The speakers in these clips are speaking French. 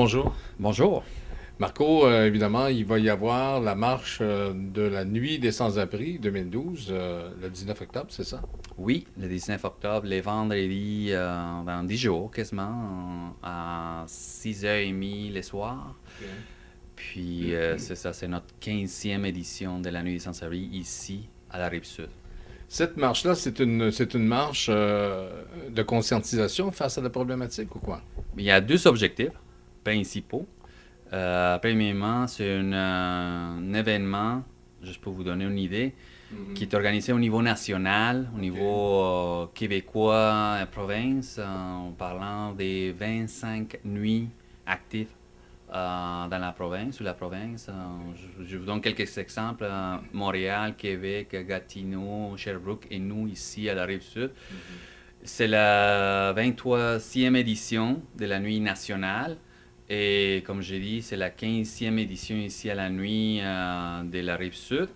bonjour. Bonjour. Marco, évidemment, il va y avoir la marche de la Nuit des Sans-Abri 2012, le 19 octobre, c'est ça? Oui, le 19 octobre, les vendredis, dans 10 jours quasiment, à 6h30 le soir. OK. Puis c'est ça, c'est notre 15e édition de la Nuit des Sans-Abri ici, à la Rive-Sud. Cette marche-là, c'est une marche de conscientisation face à la problématique ou quoi? Il y a deux objectifs principaux. Premièrement, c'est un événement, juste pour vous donner une idée, qui est organisé au niveau national, au OK. niveau québécois, province, en parlant des 25 nuits actives dans la province ou la province. Je vous donne quelques exemples. Montréal, Québec, Gatineau, Sherbrooke et nous ici à la Rive-Sud. C'est la 23e édition de la Nuit nationale. Et comme j'ai dit, c'est la 15e édition ici à la Nuit de la Rive-Sud.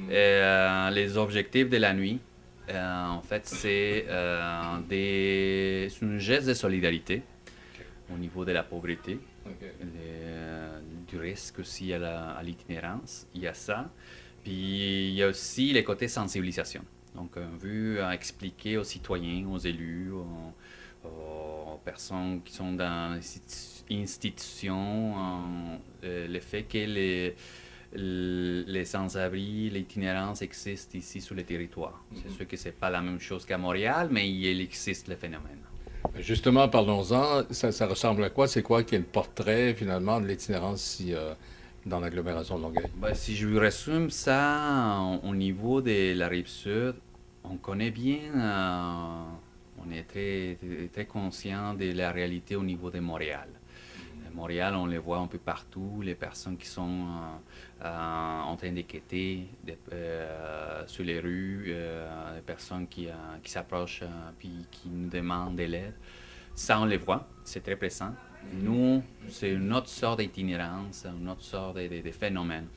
Les objectifs de la nuit, en fait, c'est un geste de solidarité OK. au niveau de la pauvreté, OK. du risque aussi à l'itinérance. Il y a ça. Puis il y a aussi les côtés sensibilisation. Donc, vu à expliquer aux citoyens, aux élus, aux personnes qui sont dans les institutions, le fait que les sans-abri, l'itinérance existe ici sur le territoire. C'est sûr que c'est pas la même chose qu'à Montréal, mais il existe le phénomène. Justement, parlons-en. Ça ressemble à quoi? C'est quoi qui est le portrait, finalement, de l'itinérance ici, dans l'agglomération de Longueuil? Ben, si je vous résume ça au niveau de la rive sud, on connaît bien, on est très conscient de la réalité au niveau de Montréal. Montréal, on les voit un peu partout, les personnes qui sont en train de quêter sur les rues, les personnes qui s'approchent puis qui nous demandent de l'aide. Ça, on les voit, c'est très pressant. Nous, c'est une autre sorte d'itinérance, une autre sorte de phénomène.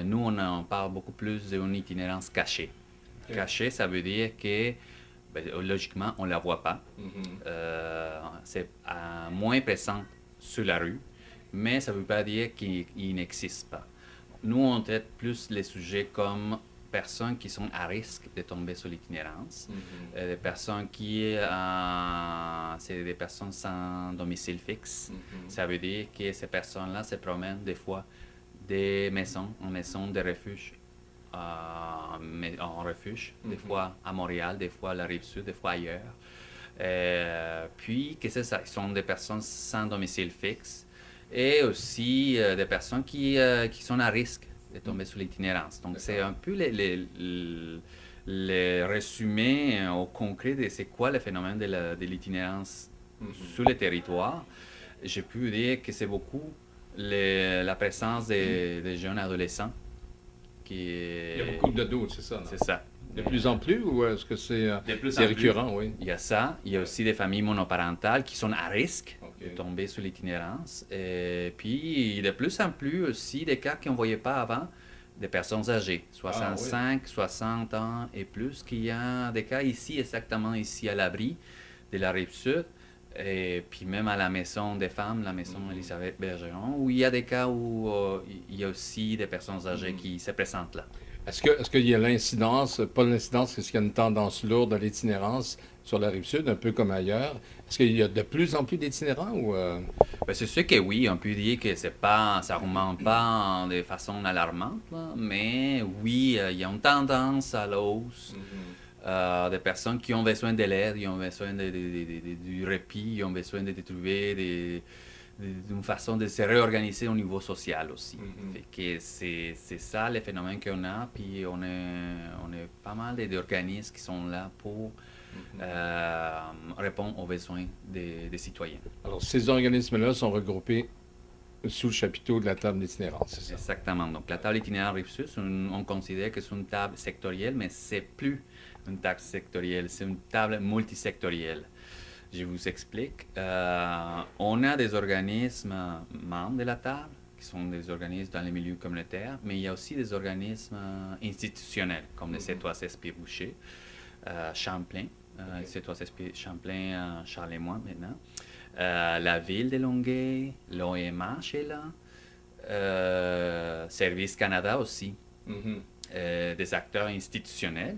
Nous, on parle beaucoup plus d'une itinérance cachée. OK. Cachée, ça veut dire que, ben, logiquement, on ne la voit pas. Mhm. C'est moins pressant sur la rue, mais ça ne veut pas dire qu'il n'existe pas. Nous, on traite plus les sujets comme personnes qui sont à risque de tomber sur l'itinérance, des personnes c'est des personnes sans domicile fixe. Ça veut dire que ces personnes-là se promènent des fois des maisons en maison de refuge, en refuge, des fois à Montréal, des fois à la Rive-Sud, des fois ailleurs. Puis, qu'est-ce que c'est ça? Ils sont des personnes sans domicile fixe et aussi des personnes qui sont à risque de tomber sur l'itinérance. Donc, c'est un peu les résumé au concret de c'est quoi le phénomène de l'itinérance sur le territoire. Je peux dire que c'est beaucoup la présence des jeunes adolescents qui Il y a beaucoup de doutes, c'est ça, non? c'est ça. De plus en plus, ou est-ce que De plus c'est en plus, récurrent, oui? il y a ça. Il y a aussi des familles monoparentales qui sont à risque OK. de tomber sur l'itinérance. Et puis, de plus en plus aussi des cas qu'on ne voyait pas avant, des personnes âgées, Ah oui. 65, 60 ans et plus, qu'il y a des cas ici, exactement ici à l'abri de la Rive-Sud. Et puis même à la maison des femmes, la maison Elisabeth Bergeron, où il y a des cas où il y a aussi des personnes âgées qui se présentent là. Est-ce qu'il y a l'incidence, pas l'incidence, est-ce qu'il y a une tendance lourde à l'itinérance sur la rive sud, un peu comme ailleurs? Est-ce qu'il y a de plus en plus d'itinérants ou Ben, c'est sûr que oui, on peut dire que c'est pas, ça remonte pas de façon alarmante, là, mais oui, il y a une tendance à la hausse des personnes qui ont besoin de l'aide, ils ont besoin du répit, ils ont besoin de trouver d'une façon de se réorganiser au niveau social aussi. Fait que c'est ça le phénomène qu'on a, puis on est pas mal d'organismes qui sont là pour répondre aux besoins des citoyens. alors ces organismes-là sont regroupés sous le chapiteau de la table d'itinérance, c'est ça? Exactement. Donc, la table itinéraire Rive-Sud, on considère que c'est une table sectorielle, mais c'est plus une table sectorielle, c'est une table multisectorielle. Je vous explique. On a des organismes membres de la table, qui sont des organismes dans les milieux communautaires, mais il y a aussi des organismes institutionnels, comme le C3SP Boucher, Champlain, C3SP Champlain, Charles et moi maintenant. La ville de Longueuil, l'OMH est là, Service Canada aussi, Mhm. des acteurs institutionnels.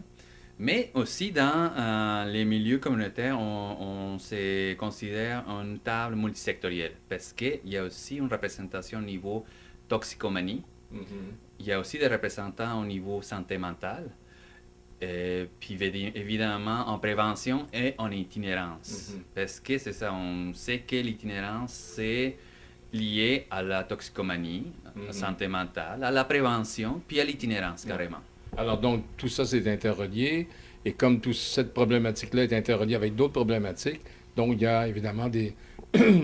Mais aussi dans les milieux communautaires, on se considère une table multisectorielle parce qu'il y a aussi une représentation au niveau toxicomanie, Mhm. il y a aussi des représentants au niveau santé mentale, puis évidemment en prévention et en itinérance. Mhm. Parce que c'est ça, on sait que l'itinérance, c'est lié à la toxicomanie, à la santé mentale, à la prévention, puis à l'itinérance carrément. Alors, donc, tout ça, c'est interrelié. Et comme toute cette problématique-là est interreliée avec d'autres problématiques, donc il y a évidemment des,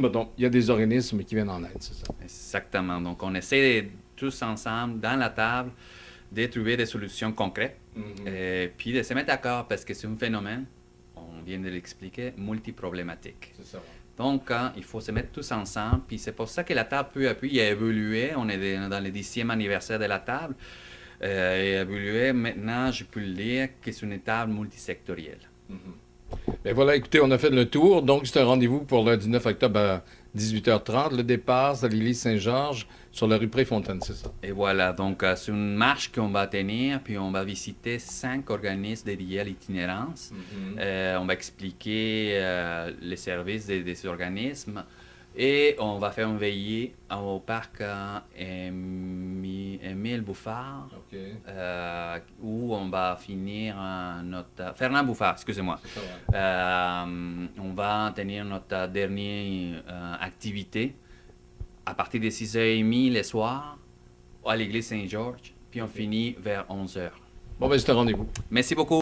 pardon, il y a des organismes qui viennent en aide, c'est ça. Exactement. Donc, on essaie tous ensemble, dans la table, de trouver des solutions concrètes et puis de se mettre d'accord parce que c'est un phénomène, on vient de l'expliquer, multiproblématique. C'est ça. Donc, il faut se mettre tous ensemble. Puis c'est pour ça que la table, peu à peu, il a évolué. On est dans le 10e anniversaire de la table. Il a évolué. Maintenant, je peux le dire que c'est une table multisectorielle. Bien voilà, écoutez, on a fait le tour. Donc, c'est un rendez-vous pour le 19 octobre à 18h30. Le départ, c'est à l'église Saint-Georges, sur la rue Préfontaine, c'est ça. Et voilà, donc c'est une marche qu'on va tenir, puis on va visiter 5 organismes dédiés à l'itinérance. On va expliquer les services des organismes et on va faire une veillée au parc Émile Bouffard, OK. où on va finir notre... Fernand Bouffard, excusez-moi. C'est ça, ouais. On va tenir notre dernière activité à partir de 6h30 le soir à l'église Saint-Georges, puis on finit vers 11h. Bon, ben c'est un rendez-vous. Merci beaucoup.